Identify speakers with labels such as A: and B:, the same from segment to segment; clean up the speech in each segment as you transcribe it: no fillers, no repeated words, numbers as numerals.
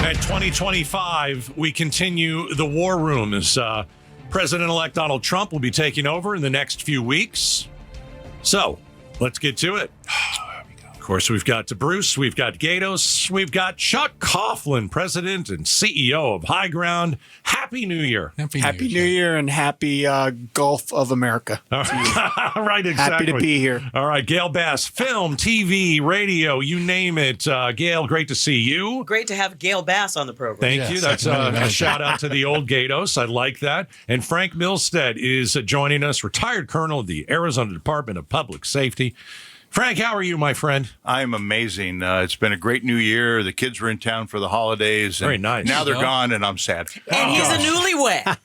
A: At 2025, we continue the war room as President-elect Donald Trump will be taking over in the next few weeks. So, let's get to it. Of course, we've got Bruce, we've got Gaydos, we've got Chuck Coughlin, President and CEO of HighGround. Happy New Year.
B: Happy New Year and happy Gulf of America.
A: Right, exactly.
B: Happy to be here.
A: All right, Gayle Bass, film, TV, radio, you name it. Gayle, great to see you.
C: Great to have Gayle Bass on the program.
A: Thank you. That's a shout out to the old Gaydos. I like that. And Frank Milstead is joining us, retired colonel of the Arizona Department of Public Safety. Frank, how are you, my friend?
D: I'm amazing. It's been a great new year. The kids were in town for the holidays. And
A: very nice.
D: Now they're gone, and I'm sad.
C: And he's a newlywed.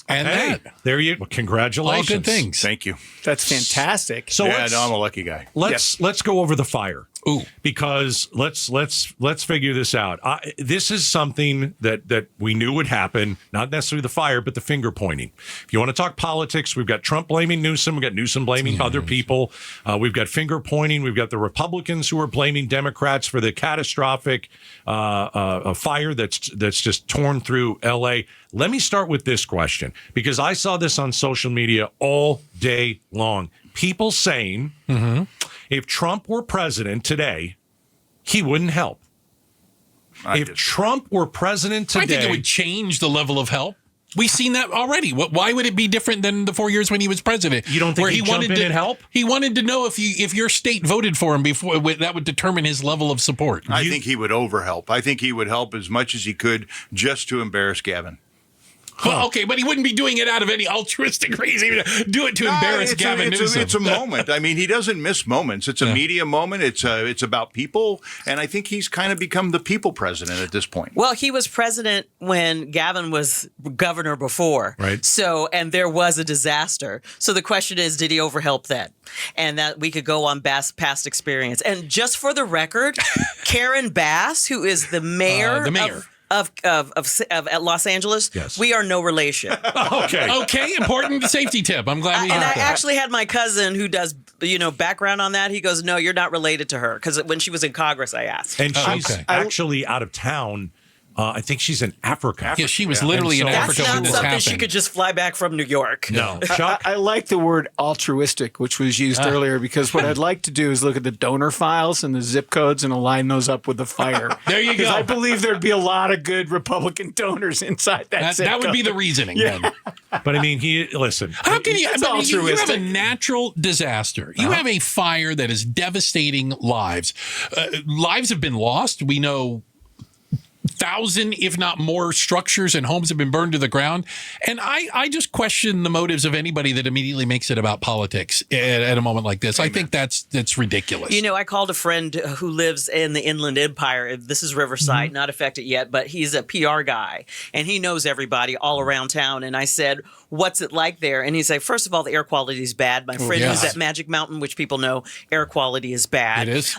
A: And hey, there you go. Congratulations.
E: All good things.
D: Thank you.
B: That's fantastic.
A: So
D: yeah, no, I'm a lucky guy.
A: Let's go over the fire.
E: Ooh.
A: Because let's figure this out. This is something that we knew would happen, not necessarily the fire, but the finger pointing. If you want to talk politics, we've got Trump blaming Newsom, we've got Newsom blaming other people. We've got finger pointing. We've got the Republicans who are blaming Democrats for the catastrophic fire that's just torn through L.A. Let me start with this question, because I saw this on social media all day long. People saying, if Trump were president today, he wouldn't help. If Trump were president today,
E: I think it would change the level of help. We've seen that already. Why would it be different than the 4 years when he was president?
A: You don't think he'd jump in and help?
E: He wanted to know if your state voted for him before, that would determine his level of support.
D: I think he would overhelp. I think he would help as much as he could just to embarrass Gavin.
E: Well, okay, but he wouldn't be doing it out of any altruistic reason. Do it to embarrass Gavin Newsom.
D: It's a moment. I mean, he doesn't miss moments. It's a media moment. It's about people, and I think he's kind of become the people president at this point.
C: Well, he was president when Gavin was governor before.
A: Right.
C: So, and there was a disaster. So the question is, did he overhelp that? And that we could go on past experience. And just for the record, Karen Bass, who is the mayor. Of Los Angeles,
A: yes.
C: We are no relation.
E: Okay, important safety tip. I'm glad we got that.
C: I actually had my cousin who does, background on that. He goes, no, you're not related to her. Because when she was in Congress, I asked.
A: And she's actually out of town. I think she's in Africa.
E: Yeah, she was literally in Africa when this happened.
C: That's not something she could just fly back from New York.
A: No.
B: I like the word altruistic, which was used earlier, because what I'd like to do is look at the donor files and the zip codes and align those up with the fire.
E: There you go.
B: I believe there'd be a lot of good Republican donors inside that zip code.
E: That would be the reasoning then.
A: But I mean, listen.
E: How can you? You have a
B: altruistic.
E: Natural disaster. You have a fire that is devastating lives. Lives have been lost. We know 1,000, if not more, structures and homes have been burned to the ground. And I just question the motives of anybody that immediately makes it about politics at a moment like this. Amen. I think that's ridiculous.
C: I called a friend who lives in the Inland Empire. This is Riverside, not affected yet, but he's a PR guy, and he knows everybody all around town. And I said, what's it like there? And he said, first of all, the air quality is bad. My friend who's at Magic Mountain, which people know, air quality is bad.
E: It is.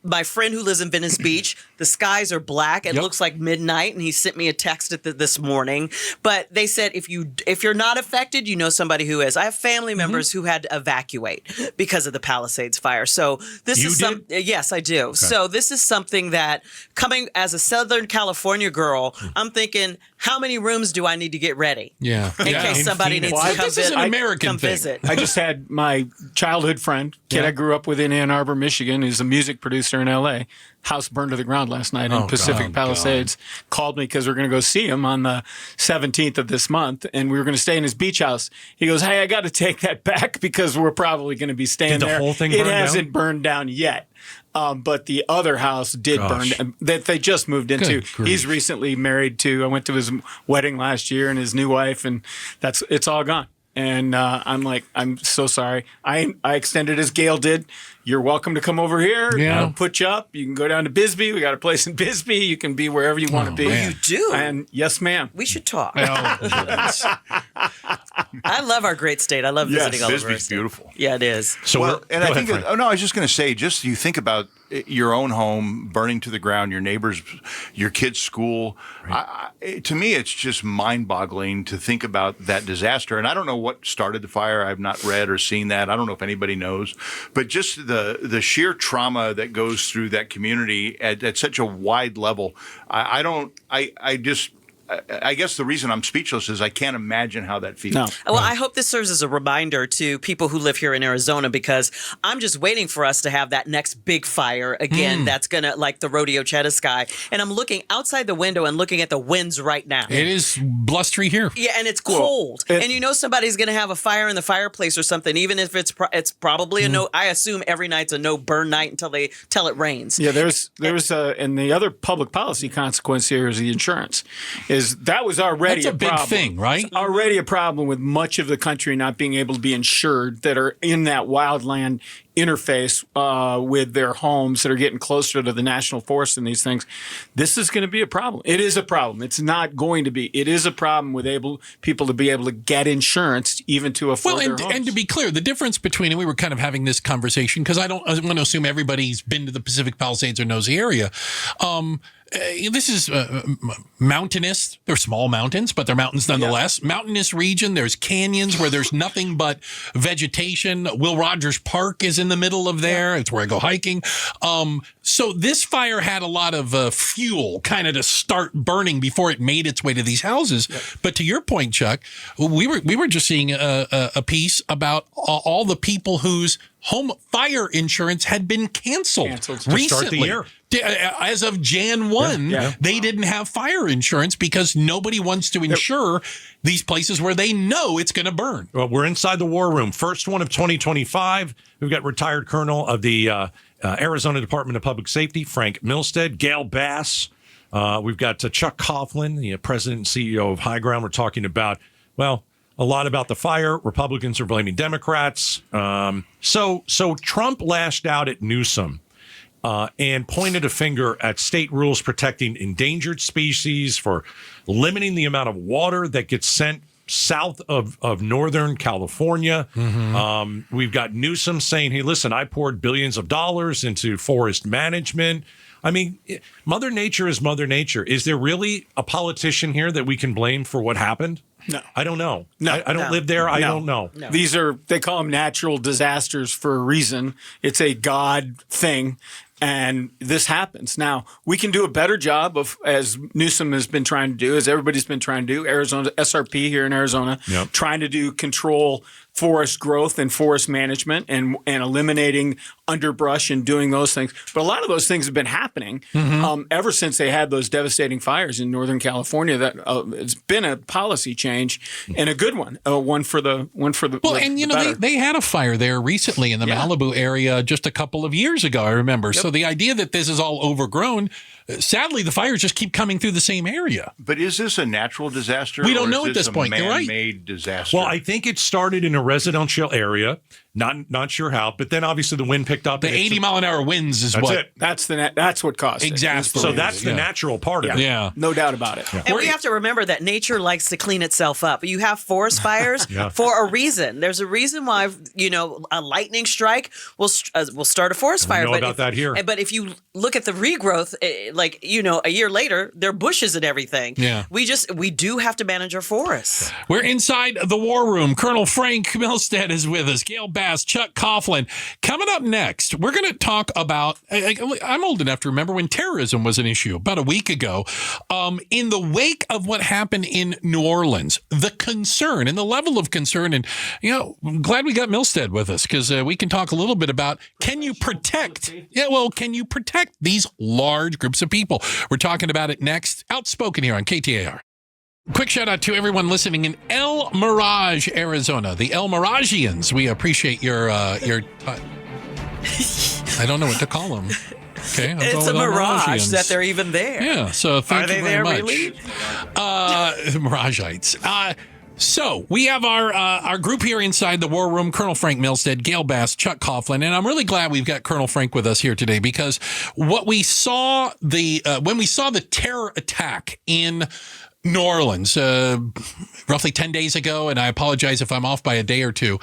C: My friend who lives in Venice Beach, the skies are black. It looks like midnight, and he sent me a text this morning. But they said if you're not affected, you know somebody who is. I have family members who had to evacuate because of the Palisades fire. So this is yes, I do. Okay. So this is something that, coming as a Southern California girl, I'm thinking, how many rooms do I need to get ready?
E: Yeah.
C: In case somebody needs to come
E: This is an American thing.
C: visit.
B: I just had my childhood friend, kid I grew up with in Ann Arbor, Michigan, who's a music producer in L.A., house burned to the ground last night in Pacific Palisades, called me because we're going to go see him on the 17th of this month, and we were going to stay in his beach house. He goes, hey, I got to take that back because we're probably going to be staying there.
A: Did the whole thing burn down?
B: It hasn't burned down yet. But the other house did burn that they just moved into. He's recently married to, I went to his wedding last year, and his new wife, and it's all gone. And I'm like, I'm so sorry. I extended as Gayle did. You're welcome to come over here.
E: Yeah.
B: I'll put you up. You can go down to Bisbee. We got a place in Bisbee. You can be wherever you want to be.
C: You do?
B: And yes, ma'am.
C: We should talk. I love our great state. I love visiting all over.
D: Bisbee's beautiful.
C: Yeah, it is.
D: So, I think, I was just going to say, just you think about your own home burning to the ground, your neighbors, your kids' school. Right. To me, it's just mind-boggling to think about that disaster. And I don't know what started the fire. I've not read or seen that. I don't know if anybody knows. But just the sheer trauma that goes through that community at such a wide level, I guess the reason I'm speechless is I can't imagine how that feels.
B: No.
C: Well, I hope this serves as a reminder to people who live here in Arizona, because I'm just waiting for us to have that next big fire again that's going to, like the Rodeo Sky. And I'm looking outside the window and looking at the winds right now.
E: It is blustery here.
C: Yeah, and it's cold. And you know somebody's going to have a fire in the fireplace or something, even if it's probably a no. I assume every night's a no-burn night until it rains.
B: Yeah, and the other public policy consequence here is the insurance. That was already
E: That's a big
B: problem.
E: thing, right?
B: Already a problem with much of the country not being able to be insured that are in that wildland interface with their homes that are getting closer to the national forest and these things. This is going to be a problem. It is a problem. It's not going to be. It is a problem with people to be able to get insurance even to afford their homes.
E: And to be clear, the difference between, and we were kind of having this conversation because I want to assume everybody's been to the Pacific Palisades or knows the area. This is mountainous. They're small mountains, but they're mountains nonetheless. Yeah. Mountainous region. There's canyons where there's nothing but vegetation. Will Rogers Park is in the middle of there. Yeah. It's where I go hiking. So this fire had a lot of fuel kind of to start burning before it made its way to these houses. Yeah. But to your point, Chuck, we were just seeing a piece about all the people whose home fire insurance had been canceled recently.
A: To start the year.
E: As of Jan 1, they didn't have fire insurance because nobody wants to insure these places where they know it's going to burn.
A: Well, we're inside the war room. First one of 2025. We've got retired colonel of the Arizona Department of Public Safety, Frank Milstead, Gayle Bass. We've got Chuck Coughlin, the president and CEO of HighGround. We're talking about, a lot about the fire. Republicans are blaming Democrats. So Trump lashed out at Newsom and pointed a finger at state rules protecting endangered species, for limiting the amount of water that gets sent south of Northern California. Mm-hmm. We've got Newsom saying, hey, listen, I poured billions of dollars into forest management. I mean, Mother Nature is Mother Nature. Is there really a politician here that we can blame for what happened?
B: No.
A: I don't know.
B: No.
A: I don't live there. I don't know.
C: No.
B: They call them natural disasters for a reason. It's a God thing. And this happens. Now, we can do a better job of, as Newsom has been trying to do, as everybody's been trying to do, Arizona, SRP here in Arizona, trying to do control forest growth and forest management and eliminating underbrush and doing those things. But a lot of those things have been happening ever since they had those devastating fires in Northern California. That it's been a policy change and a good one, one for the.
E: Well, and you know they had a fire there recently in the Malibu area just a couple of years ago. I remember. Yep. So the idea that this is all overgrown. Sadly, the fires just keep coming through the same area.
D: But is this a natural disaster?
E: We don't know
D: at
E: this point. You're right.
D: Man-made disaster.
A: Well, I think it started in a residential area. Not sure how, but then obviously the wind picked up.
E: The 80-mile-an-hour winds is
A: that's
E: what.
A: It.
B: That's what caused it.
E: Exactly.
A: So that's the natural part of it.
E: Yeah,
B: no doubt about it.
C: Yeah. And we have to remember that nature likes to clean itself up. You have forest fires for a reason. There's a reason why a lightning strike will start a forest fire.
A: I know about that here.
C: But if you look at the regrowth, a year later, there are bushes and everything.
E: Yeah.
C: We do have to manage our forests.
E: We're inside the war room. Colonel Frank Milstead is with us. Gayle Bass, Chuck Coughlin. Coming up next, we're going to talk about, I'm old enough to remember when terrorism was an issue about a week ago. In the wake of what happened in New Orleans, the concern and the level of concern. And, I'm glad we got Milstead with us because we can talk a little bit about, can you protect these large groups of people? We're talking about it next. Outspoken here on KTAR. Quick shout out to everyone listening in El Mirage, Arizona. The El Miragians. We appreciate your I don't know what to call them. Okay,
C: it's a mirage that they're even there.
E: Yeah, so thank you very much.
C: Really?
E: Miragites. So we have our group here inside the war room, Colonel Frank Milstead, Gayle Bass, Chuck Coughlin, and I'm really glad we've got Colonel Frank with us here today because what we saw when we saw the terror attack in New Orleans, roughly 10 days ago, and I apologize if I'm off by a day or two.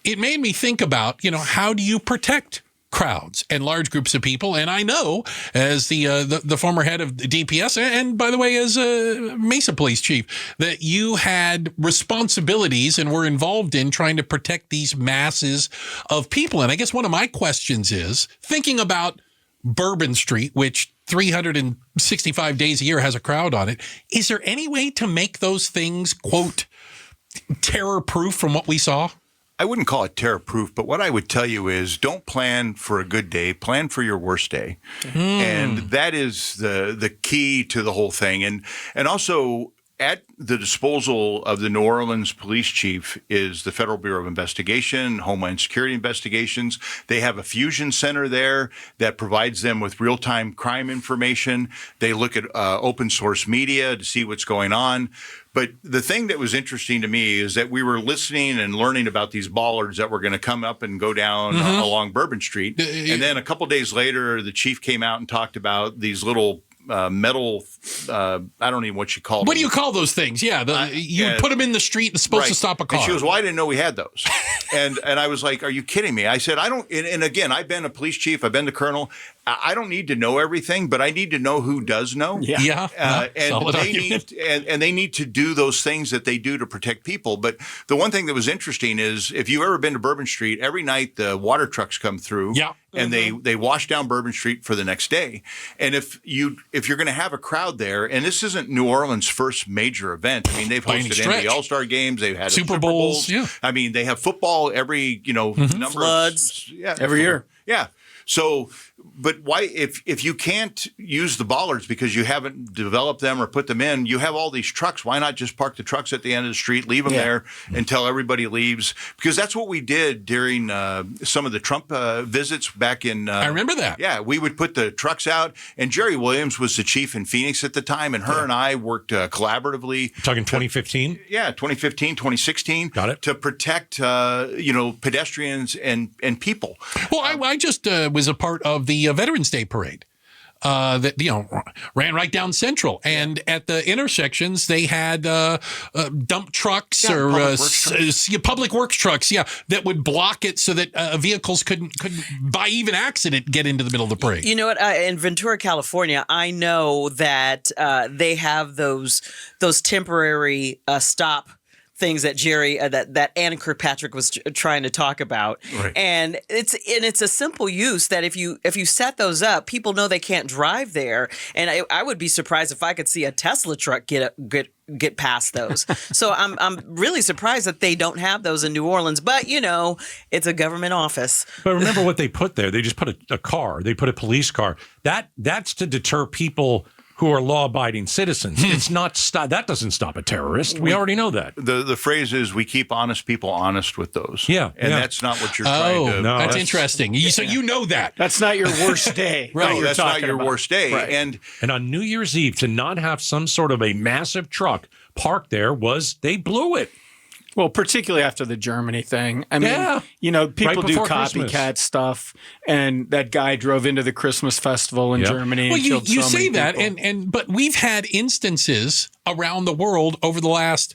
E: It made me think about, how do you protect crowds and large groups of people? And I know, as the former head of the DPS, and by the way, as a Mesa Police Chief, that you had responsibilities and were involved in trying to protect these masses of people. And I guess one of my questions is, thinking about Bourbon Street, which 365 days a year has a crowd on it, is there any way to make those things, quote, terror-proof from what we saw?
D: I wouldn't call it terror-proof, but what I would tell you is don't plan for a good day, plan for your worst day. And that is the key to the whole thing. And also, at the disposal of the New Orleans police chief is the Federal Bureau of Investigation, Homeland Security Investigations. They have a fusion center there that provides them with real-time crime information. They look at open source media to see what's going on. But the thing that was interesting to me is that we were listening and learning about these bollards that were going to come up and go down along Bourbon Street. And then a couple days later, the chief came out and talked about these little metal, I don't even know what you call them.
E: What do you call those things? Yeah, you would put them in the street. It's supposed to stop a car.
D: And she goes, well, I didn't know we had those. and I was like, are you kidding me? I said, I don't, and again, I've been a police chief, I've been the colonel. I don't need to know everything, but I need to know who does know. And they need to do those things that they do to protect people. But the one thing that was interesting is if you've ever been to Bourbon Street, every night the water trucks come through.
E: Yeah.
D: And they wash down Bourbon Street for the next day. And if you're going to have a crowd there, and this isn't New Orleans' first major event. I mean, they've hosted NBA All-Star games, they've had
E: Super Bowls. Yeah.
D: I mean, they have football every number
C: floods
D: every year. Yeah. So, but why, if you can't use the bollards because you haven't developed them or put them in, you have all these trucks. Why not just park the trucks at the end of the street, leave them there until everybody leaves? Because that's what we did during some of the Trump visits back in.
E: I remember that.
D: Yeah, we would put the trucks out, and Jerry Williams was the chief in Phoenix at the time, and her and I worked collaboratively.
A: You're talking 2015?
D: Yeah, 2015, 2016.
A: Got it.
D: To protect, pedestrians and people.
E: Well, I just was a part of the Veterans Day parade that ran right down Central, and at the intersections they had dump trucks or public works trucks, that would block it so that vehicles couldn't by even accident get into the middle of the parade. You know
C: what? In Ventura, California, I know that they have those temporary stop things that Jerry, that Ann Kirkpatrick was trying to talk about,
A: right.
C: And it's a simple use that if you set those up, people know they can't drive there, and I would be surprised if I could see a Tesla truck get past those. So I'm really surprised that they don't have those in New Orleans, but it's a government office.
A: But remember what they put there? They just put a car. They put a police car. That's to deter people who are law-abiding citizens. It's not that doesn't stop a terrorist. We already know that.
D: The phrase is we keep honest people honest with those.
A: Yeah.
D: And that's not what you're trying to.
E: No, that's interesting. So you know that.
B: That's not your worst day.
D: Right. No, that's not your worst day.
B: Right.
A: And on New Year's Eve, to not have some sort of a massive truck parked there they blew it.
B: Well, particularly after the Germany thing. I mean, people do copycat Christmas stuff, and that guy drove into the Christmas festival in Germany.
E: Well,
B: and killed
E: you
B: so
E: say
B: many
E: that,
B: people.
E: but we've had instances around the world over the last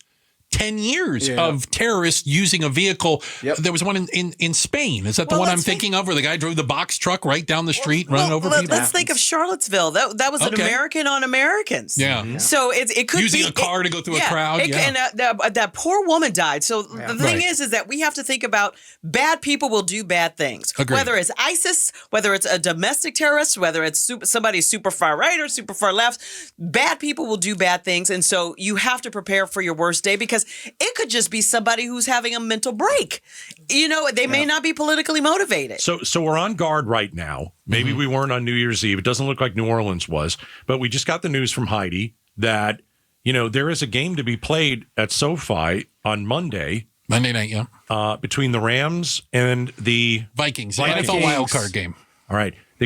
E: 10 years of terrorists using a vehicle. Yep. There was one in Spain. Is that the one I'm thinking of, where the guy drove the box truck right down the street, running over people?
C: Let's think of Charlottesville. That was an American on Americans.
E: Yeah.
C: So it could
E: using
C: be
E: a car to go through a crowd.
C: And that poor woman died. So the thing is that we have to think about bad people will do bad things.
E: Agreed.
C: Whether it's ISIS, whether it's a domestic terrorist, whether it's somebody super far right or super far left, bad people will do bad things. And so you have to prepare for your worst day, because it could just be somebody who's having a mental break. They may not be politically motivated.
A: So we're on guard right now. Maybe we weren't on New Year's Eve. It doesn't look like New Orleans was, but we just got the news from Heidi that, there is a game to be played at SoFi on Monday night, between the Rams and the
E: Vikings. The NFL wildcard game.
A: All right. The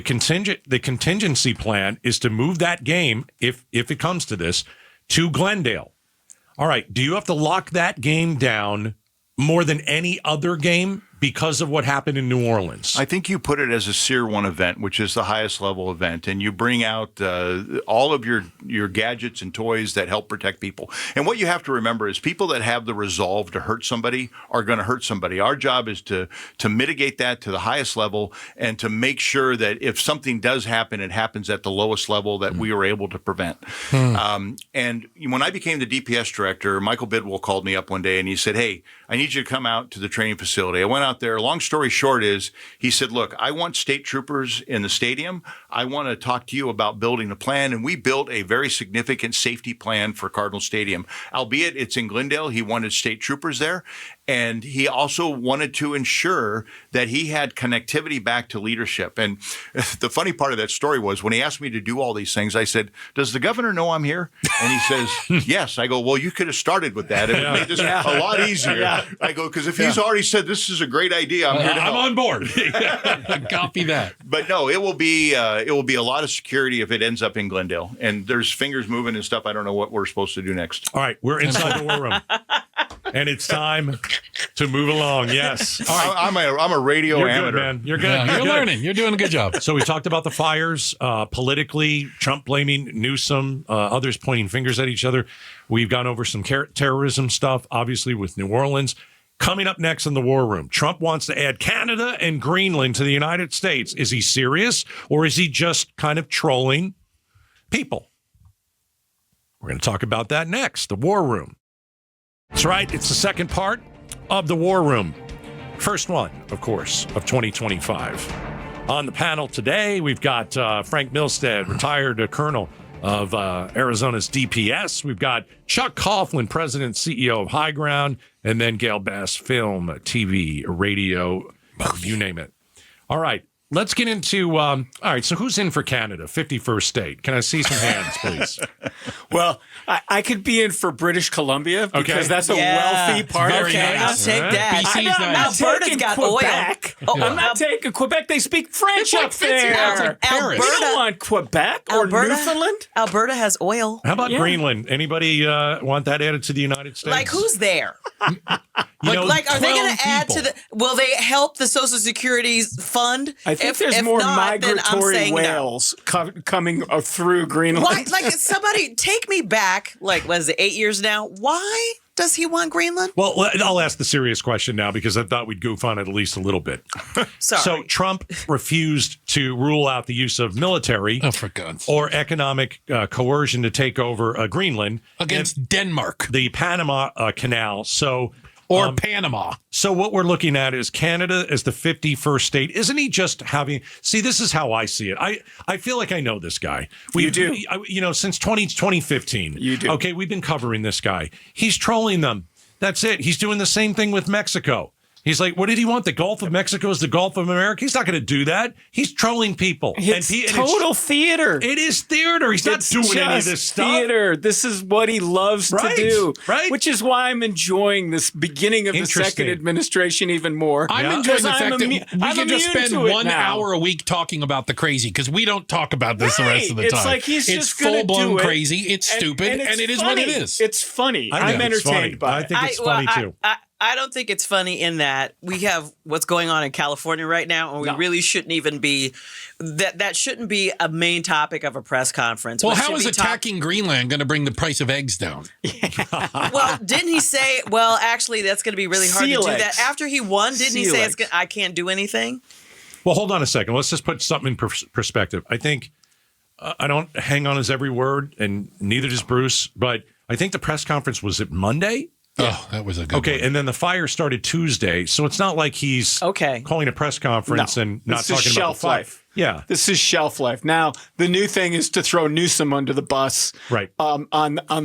A: contingency plan is to move that game, if it comes to this, to Glendale. All right. Do you have to lock that game down more than any other game because of what happened in New Orleans?
D: I think you put it as a Sear 1 event, which is the highest level event, and you bring out all of your gadgets and toys that help protect people. And what you have to remember is people that have the resolve to hurt somebody are going to hurt somebody. Our job is to mitigate that to the highest level and to make sure that if something does happen, it happens at the lowest level that we were able to prevent. And when I became the DPS director, Michael Bidwell called me up one day and he said, "Hey, I need you to come out to the training facility." I went out there. Long story short is he said, "Look, I want state troopers in the stadium. I want to talk to you about building a plan." And we built a very significant safety plan for Cardinal Stadium, albeit it's in Glendale. He wanted state troopers there. And he also wanted to ensure that he had connectivity back to leadership. And the funny part of that story was when he asked me to do all these things, I said, "Does the governor know I'm here?" And he says, "Yes." I go, "Well, you could have started with that. It would made this a lot easier." I go, "Because if he's already said this is a great idea, I'm here to help."
E: I'm on board. Copy that.
D: But no, it will be a lot of security if it ends up in Glendale. And there's fingers moving and stuff. I don't know what we're supposed to do next.
A: All right, we're inside the war room. And it's time to move along. Yes. All right.
D: I'm a radio
A: You're
D: amateur.
A: good, man. You're good.
E: Yeah, you're
A: good.
E: learning. You're doing a good job.
A: So we talked about the fires, politically, Trump blaming Newsom, others pointing fingers at each other. We've gone over some terrorism stuff, obviously, with New Orleans. Coming up next in the war room, Trump wants to add Canada and Greenland to the United States. Is he serious, or is he just kind of trolling people? We're going to talk about that next, the war room. That's right. It's the second part of the war room. First one, of course, of 2025. On the panel today, we've got Frank Milstead, retired colonel of Arizona's DPS. We've got Chuck Coughlin, president, CEO of HighGround, and then Gayle Bass, film, TV, radio, you name it. All right. Let's get into, all right, so who's in for Canada, 51st state? Can I see some hands, please?
B: Well, I could be in for British Columbia because that's a wealthy part of
E: Very
B: Canada.
E: nice.
C: I'll take that.
E: BC's
B: I'm not
E: nice.
C: Alberta's
B: taking
C: got
B: Quebec.
C: oil.
B: I'm not taking Quebec. They speak French up there.
E: It's like Paris.
B: We don't want Quebec or Newfoundland.
C: Alberta has oil.
A: How about Greenland? Anybody want that added to the United States?
C: Like, who's there?
A: You know,
C: Like, are they going
E: 12
C: to add to
E: people.
C: the? Will they help the Social Security fund?
B: I think there's
C: if
B: more
C: not, then I'm
B: migratory
C: saying no.
B: whales coming through Greenland.
C: Why? Like, somebody take me back. Like, what is it? 8 years now? Why does he want Greenland?
A: Well, I'll ask the serious question now because I thought we'd goof on it at least a little bit.
C: Sorry.
A: So Trump refused to rule out the use of military
E: Oh, for God's sake.
A: or economic coercion to take over Greenland
E: Against Denmark
A: the Panama Canal. So
E: or Panama.
A: So what we're looking at is Canada as the 51st state. Isn't he just having? See, this is how I see it. I feel like I know this guy.
B: You do.
A: Since 2015.
B: You do.
A: Okay, we've been covering this guy. He's trolling them. That's it. He's doing the same thing with Mexico. He's like, what did he want? The Gulf of Mexico is the Gulf of America? He's not going to do that. He's trolling people.
B: It's total theater.
A: It is theater. He's not doing any of this stuff.
B: Theater. This is what he loves to do.
A: Right.
B: Which is why I'm enjoying this beginning of the second administration even more.
E: I'm enjoying the
B: Because
E: fact that we
B: I'm
E: can just
B: immune
E: spend
B: to it
E: 1
B: now.
E: hour a week talking about the crazy because we don't talk about this the rest of the
B: It's
E: time.
B: like he's
E: it's
B: just gonna
E: full-blown
B: do it,
E: crazy. It's stupid, and it is what it is.
B: It's funny.
A: I think
B: I'm
A: it's funny.
B: entertained by
A: I
B: it.
A: think it's funny too.
C: I don't think it's funny in that we have what's going on in California right now, and we really shouldn't even be that shouldn't be a main topic of a press conference.
E: Well,
C: What
E: how
C: should
E: is
C: be
E: attacking Greenland going to bring the price of eggs down?
C: Well, didn't he say? Well, actually, that's going to be really hard
B: Seal
C: to do
B: eggs.
C: that. After he won, didn't he
B: Seal
C: say
B: eggs.
C: I can't do anything?
A: Well, hold on a second. Let's just put something in perspective. I think I don't hang on his every word, and neither does Bruce. But I think the press conference was it Monday.
E: Oh, that was a good one.
A: And then the fire started Tuesday, so it's not like he's calling a press conference
B: No.
A: and not
B: This is
A: talking about
B: shelf
A: the fire.
B: life.
A: Yeah,
B: This is shelf life. Now, the new thing is to throw Newsom under the bus,
A: Right.
B: On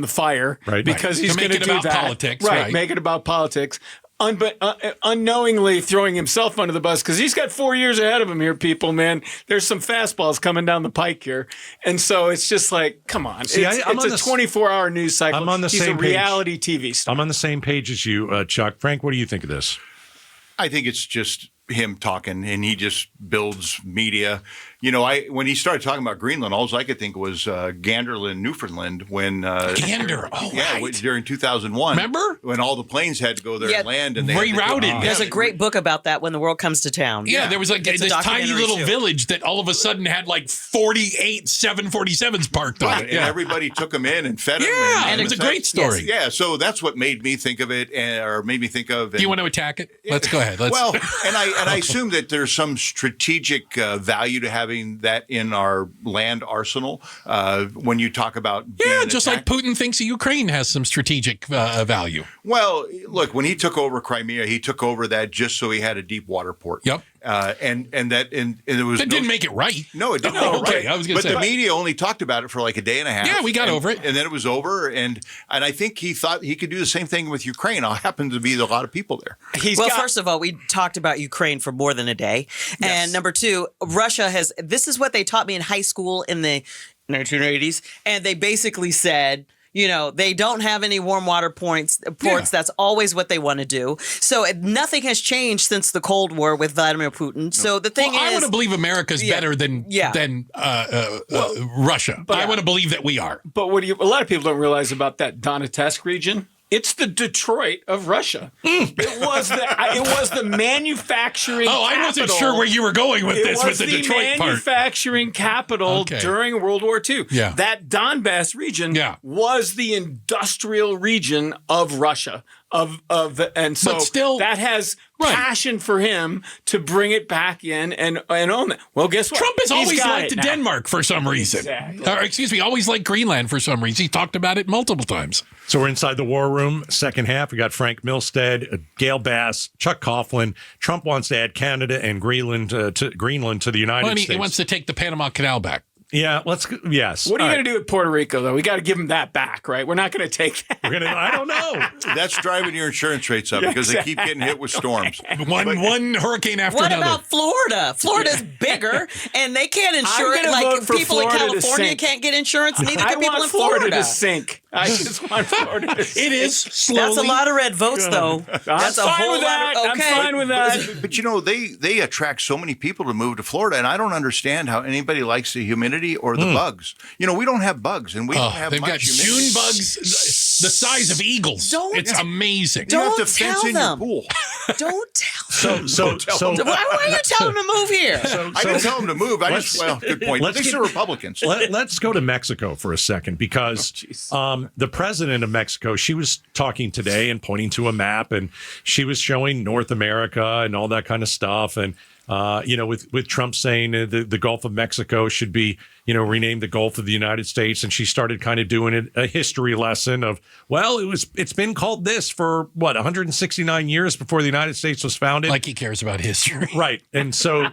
B: the fire,
A: Right.
B: Because
E: Right.
B: he's
E: To make
B: going to
E: it
B: do
E: about
B: that.
E: politics,
B: right?
E: right.
B: Make it about politics. But unknowingly throwing himself under the bus because he's got 4 years ahead of him here, people. Man, there's some fastballs coming down the pike here, and so it's just like, come on,
A: See,
B: it's
A: I'm on
B: a
A: this-
B: 24-hour news cycle.
A: I'm on the
B: he's
A: same
B: a
A: page.
B: reality TV star.
A: I'm on the same page as you, Chuck. Frank, what do you think of this?
D: I think it's just him talking, and he just builds media. when he started talking about Greenland, all I could think was Ganderland, Newfoundland, when
E: Gander, right.
D: during 2001.
E: Remember
D: when all the planes had to go there and land and they
E: rerouted?
C: There's a great book about that, When the World Comes to Town.
E: Yeah, there was like this tiny little village that all of a sudden had like 48 747s parked on it.
D: And everybody took them in and fed them.
E: Yeah, and it was a great story.
D: Yes. Yeah, so that's what made me think of it, or made me think of.
E: Do you want to attack it? Let's go ahead.
D: Well, and I assume that there's some strategic value to having that in our land arsenal. When you talk about
E: just like Putin thinks Ukraine has some strategic value.
D: Well, look, when he took over Crimea, he took over that just so he had a deep water port.
E: Yep.
D: And it was
E: didn't make it right.
D: No, it didn't. Make it right.
E: I was going to say.
D: But the media only talked about it for like a day and a half.
E: Yeah, we got over it,
D: and then it was over. And I think he thought he could do the same thing with Ukraine. It happened to be a lot of people there.
C: First of all, we talked about Ukraine for more than a day, and number two, Russia has. This is what they taught me in high school in the 1980s, and they basically said, they don't have any warm water ports. Yeah. That's always what they want to do. So nothing has changed since the Cold War with Vladimir Putin. No. So the thing is,
E: I want to believe America's better than Russia. But I want to believe that we are.
B: But a lot of people don't realize about that Donetsk region. It's the Detroit of Russia. It was the manufacturing.
E: Oh, I wasn't sure where you were going with this with the Detroit part.
B: It was the manufacturing capital during World War II.
E: Yeah.
B: That Donbass region was the industrial region of Russia. And so
E: still,
B: that has passion for him to bring it back in and own it. Well, guess what?
E: Trump has always liked Denmark for some reason.
B: Exactly.
E: Or, excuse me, always liked Greenland for some reason. He talked about it multiple times.
A: So we're inside the war room. Second half, we got Frank Milstead, Gayle Bass, Chuck Coughlin. Trump wants to add Canada and Greenland to the United States.
E: He wants to take the Panama Canal back.
A: Yeah, yes.
B: What are you going to do with Puerto Rico, though? We got to give them that back, right? We're not going to take that.
A: I don't know.
D: That's driving your insurance rates up because they keep getting hit with storms.
E: One hurricane after another.
C: What about Florida? Florida's bigger, and they can't insure it. Like people in California can't get insurance. Neither can people in Florida.
B: To sink. I just want Florida to sink.
E: It is slowly.
C: That's a lot of red votes, though. That's a whole lot.
B: I'm fine with that.
D: But they attract so many people to move to Florida, and I don't understand how anybody likes the humidity or the bugs. We don't have bugs, and we don't have.
E: They've got June bugs the size of eagles. It's amazing.
D: You have to fence in your pool.
C: Don't tell.
A: So
C: why are you telling them to move here?
D: I didn't tell them to move. Good point. These are Republicans.
A: Let's go to Mexico for a second because the president of Mexico, she was talking today and pointing to a map, and she was showing North America and all that kind of stuff, and. With Trump saying the Gulf of Mexico should be, renamed the Gulf of the United States. And she started kind of doing a history lesson of, it's been called this for 169 years before the United States was founded.
E: Like he cares about history.
A: Right. And so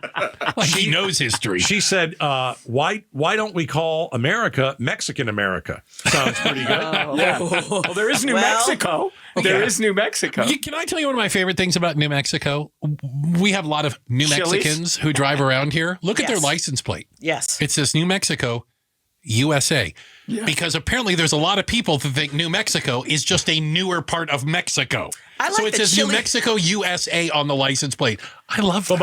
E: he knows history.
A: She said, why don't we call America Mexican America? Sounds pretty good.
B: Well, there is New Mexico. Okay. There is New Mexico.
E: Can I tell you one of my favorite things about New Mexico? We have a lot of New Mexicans who drive around here. Look at their license plate.
C: Yes.
E: It says New Mexico, USA. Yeah. Because apparently there's a lot of people that think New Mexico is just a newer part of Mexico. So it says New Mexico, USA on the license plate. I love that.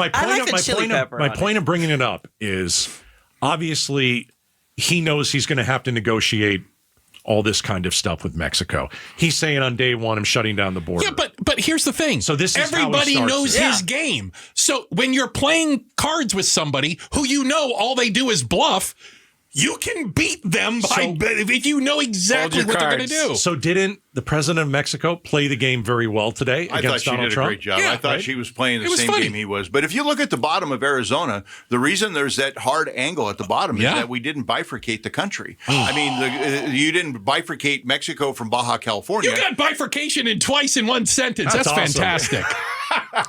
A: But my point of bringing it up is obviously he knows he's going to have to negotiate all this kind of stuff with Mexico. He's saying on day one, I'm shutting down the border.
E: Yeah, but here's the thing.
A: So this is
E: everybody knows his game. So when you're playing cards with somebody who all they do is bluff, you can beat them if you know exactly what they're going to do.
A: So didn't the president of Mexico play the game very well today against Donald Trump?
D: I thought she did a great job.
E: Yeah,
D: I thought she was playing the same game he was. But if you look at the bottom of Arizona, the reason there's that hard angle at the bottom is that we didn't bifurcate the country. I mean, you didn't bifurcate Mexico from Baja California.
E: You got bifurcation twice in one sentence. That's awesome. Fantastic.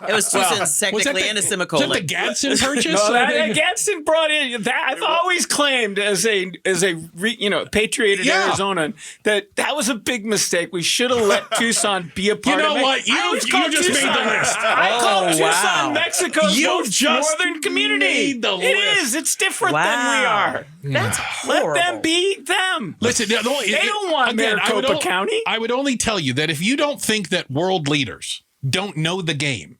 C: It was two sentences technically and a semicolon.
E: Was that the Gadsden purchase?
B: No, Gadsden brought in that. I've always claimed as a patrioted Arizonan that was a big mistake. We should have let Tucson be a part of it.
E: You know what? You just made the list.
B: I call Tucson Mexico's most northern community.
E: Made the list.
B: It is. It's different than we are.
C: That's horrible.
B: Let them be them.
E: Listen, they
B: don't want Maricopa County.
E: I would only tell you that if you don't think that world leaders don't know the game,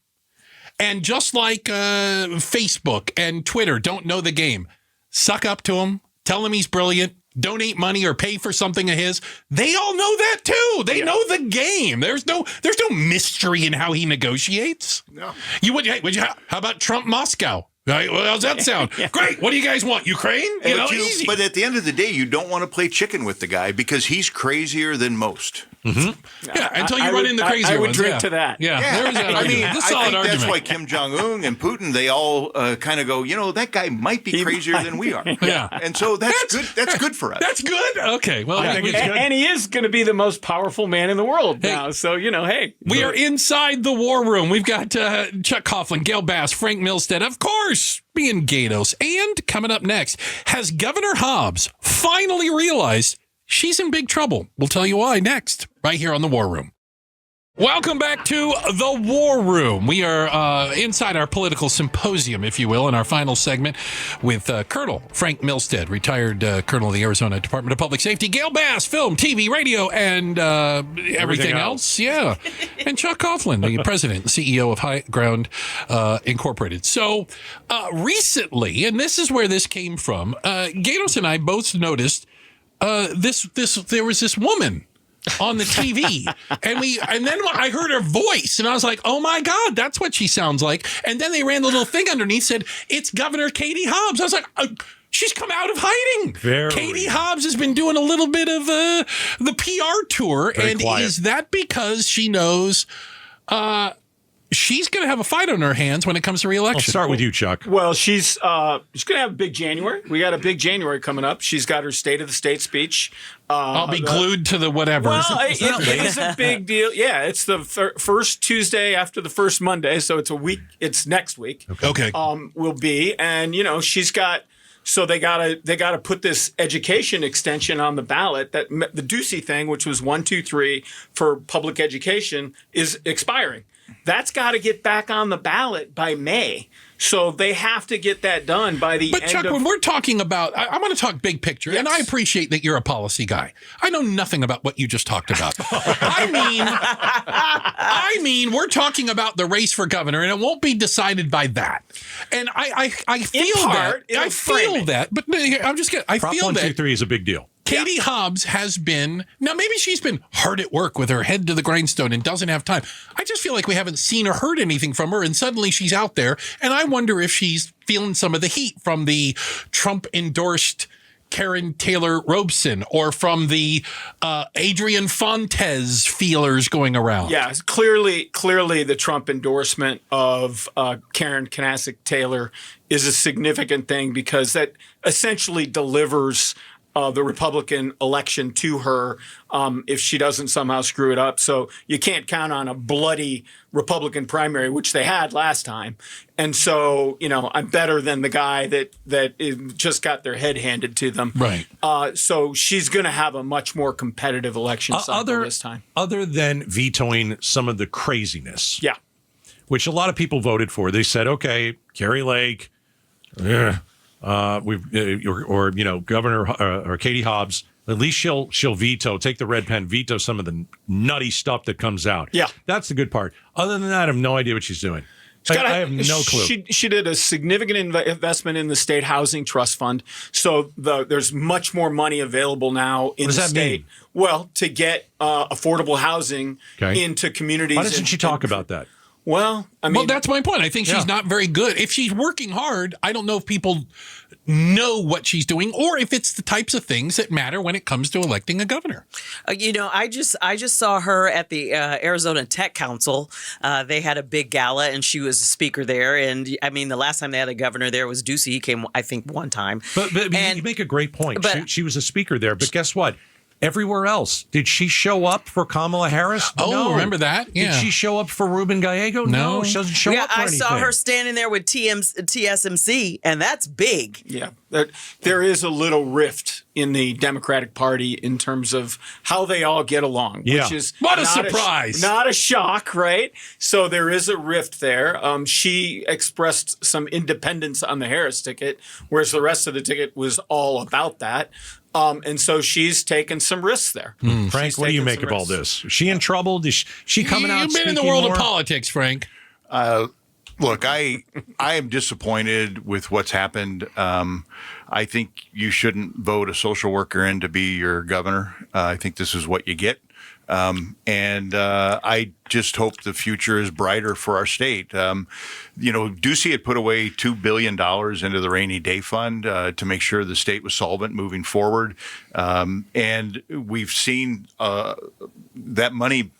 E: and just like Facebook and Twitter don't know the game, suck up to him, tell him he's brilliant, donate money or pay for something of his. They all know that too. They know the game. There's no mystery in how he negotiates.
D: No.
E: How about Trump Moscow? Right, well, how's that sound? Great. What do you guys want? Ukraine? Easy.
D: But at the end of the day, you don't want to play chicken with the guy because he's crazier than most.
E: Mm-hmm. Yeah, until you run in the crazy ones.
B: I would drink to that.
E: Yeah, there's that argument. It's a solid
D: I think
E: argument.
D: that's why Kim Jong-un and Putin, they all kind of go, that guy might be crazier than we are.
E: Yeah.
D: And so that's good. That's good for us.
E: That's good? Okay. Well,
A: I think it's good.
B: And he is going to be the most powerful man in the world now. So, hey.
E: We are inside the war room. We've got Chuck Coughlin, Gayle Bass, Frank Milstead, of course, being Gaydos. And coming up next, has Governor Hobbs finally realized she's in big trouble? We'll tell you why next, right here on The War Room. Welcome back to The War Room. We are inside our political symposium, if you will, in our final segment with Colonel Frank Milstead, retired Colonel of the Arizona Department of Public Safety, Gayle Bass, film, TV, radio, and everything else. Yeah. And Chuck Coughlin, the president and CEO of HighGround Incorporated. So recently, and this is where this came from, Gaydos and I both noticed there was this woman on the TV, and then I heard her voice, and I was like, "Oh my God, that's what she sounds like." And then they ran the little thing underneath, said it's Governor Katie Hobbs. I was like, she's come out of hiding. Katie Hobbs has been doing a little bit of the PR tour,
A: Very
E: and
A: quiet.
E: is that because she knows she's going to have a fight on her hands when it comes to re-election?
A: I'll start with you, Chuck.
B: Well, she's going to have a big January. We got a big January coming up. She's got her State of the State speech.
E: I'll be glued to the whatever.
B: Well, it's a big deal. Yeah, it's the first Tuesday after the first Monday, so it's a week. It's next week.
E: Okay.
B: Will be, and she's got. So they gotta put this education extension on the ballot. That the Ducey thing, which was 1, 2, 3 for public education, is expiring. That's got to get back on the ballot by May. So they have to get that done by the end of... But
E: Chuck, when we're talking about... I want to talk big picture, and I appreciate that you're a policy guy. I know nothing about what you just talked about. I mean, we're talking about the race for governor, and it won't be decided by that. And I feel that. But I'm just kidding.
A: Prop 123 is a big deal.
E: Katie Hobbs has been, now maybe she's been hard at work with her head to the grindstone and doesn't have time. I just feel like we haven't seen or heard anything from her, and suddenly she's out there, and I wonder if she's feeling some of the heat from the Trump-endorsed Karen Taylor Robeson or from the Adrian Fontes feelers going around.
B: Yeah, clearly the Trump endorsement of Karen Kanasik Taylor is a significant thing because that essentially delivers the Republican election to her if she doesn't somehow screw it up. So you can't count on a bloody Republican primary, which they had last time. And so, I'm better than the guy that just got their head handed to them.
E: Right.
B: So she's going to have a much more competitive election cycle this time.
A: Other than vetoing some of the craziness.
B: Yeah.
A: Which a lot of people voted for. They said, okay, Carrie Lake, Governor or Katie Hobbs, at least she'll veto, take the red pen, veto some of the nutty stuff that comes out.
B: Yeah.
A: That's the good part. Other than that, I have no idea what she's doing. I have no clue.
B: She did a significant investment in the state housing trust fund. So there's much more money available now in the state.
A: Mean?
B: Well, to get affordable housing into communities.
A: Why doesn't she talk about that?
B: Well, I mean,
E: that's my point. I think she's not very good. If she's working hard, I don't know if people know what she's doing or if it's the types of things that matter when it comes to electing a governor.
C: I just saw her at the Arizona Tech Council. They had a big gala and she was a speaker there. And I mean, the last time they had a governor there was Ducey. He came, I think, one time.
A: But you make a great point. She was a speaker there. But guess what? Everywhere else, did she show up for Kamala Harris?
E: Oh,
A: no.
E: Remember that? Yeah.
A: Did she show up for Ruben Gallego? No, she doesn't show up for anything.
C: I saw her standing there with TSMC, and that's big.
B: Yeah, there is a little rift in the Democratic Party in terms of how they all get along, which is
E: what a surprise.
B: Not a shock, right? So there is a rift there. She expressed some independence on the Harris ticket, whereas the rest of the ticket was all about that. And so she's taken some risks there.
A: Frank, what do you make of all this? Is she in trouble? Is she coming out?
E: You've been in the world of politics, Frank.
D: Look, I am disappointed with what's happened. I think you shouldn't vote a social worker in to be your governor. I think this is what you get. I just hope the future is brighter for our state. Ducey had put away $2 billion into the rainy day fund to make sure the state was solvent moving forward. And we've seen that money,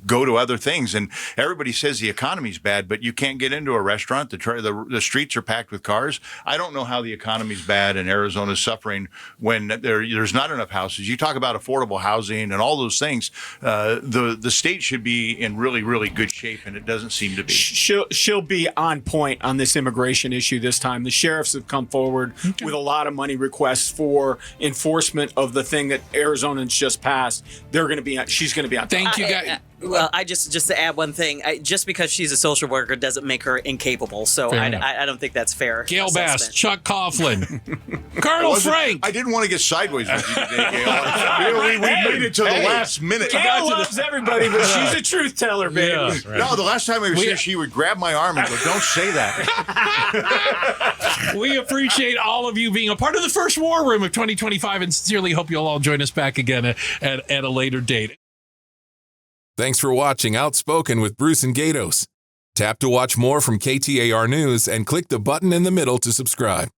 D: go to other things. And everybody says the economy's bad, but you can't get into a restaurant. The streets are packed with cars. I don't know how the economy's bad and Arizona's suffering when there's not enough houses. You talk about affordable housing and all those things. The state should be in really, really good shape, and it doesn't seem to be.
B: She'll be on point on this immigration issue this time. The sheriffs have come forward with a lot of money requests for enforcement of the thing that Arizonans just passed. She's going to be on.
E: Thank you, guys.
C: Well, I just to add one thing, just because she's a social worker doesn't make her incapable. So I don't think that's fair.
E: Gayle Bass, Chuck Coughlin, Colonel Frank.
D: I didn't want to get sideways with you today, Gayle. We made it to the last minute.
B: Gayle loves everybody, but she's a truth teller, baby.
A: Yeah, right.
D: No, the last time I was here, she would grab my arm and go, "Don't say that."
E: We appreciate all of you being a part of the first War Room of 2025 and sincerely hope you'll all join us back again at a later date.
F: Thanks for watching Outspoken with Bruce and Gaydos. Tap to watch more from KTAR News and click the button in the middle to subscribe.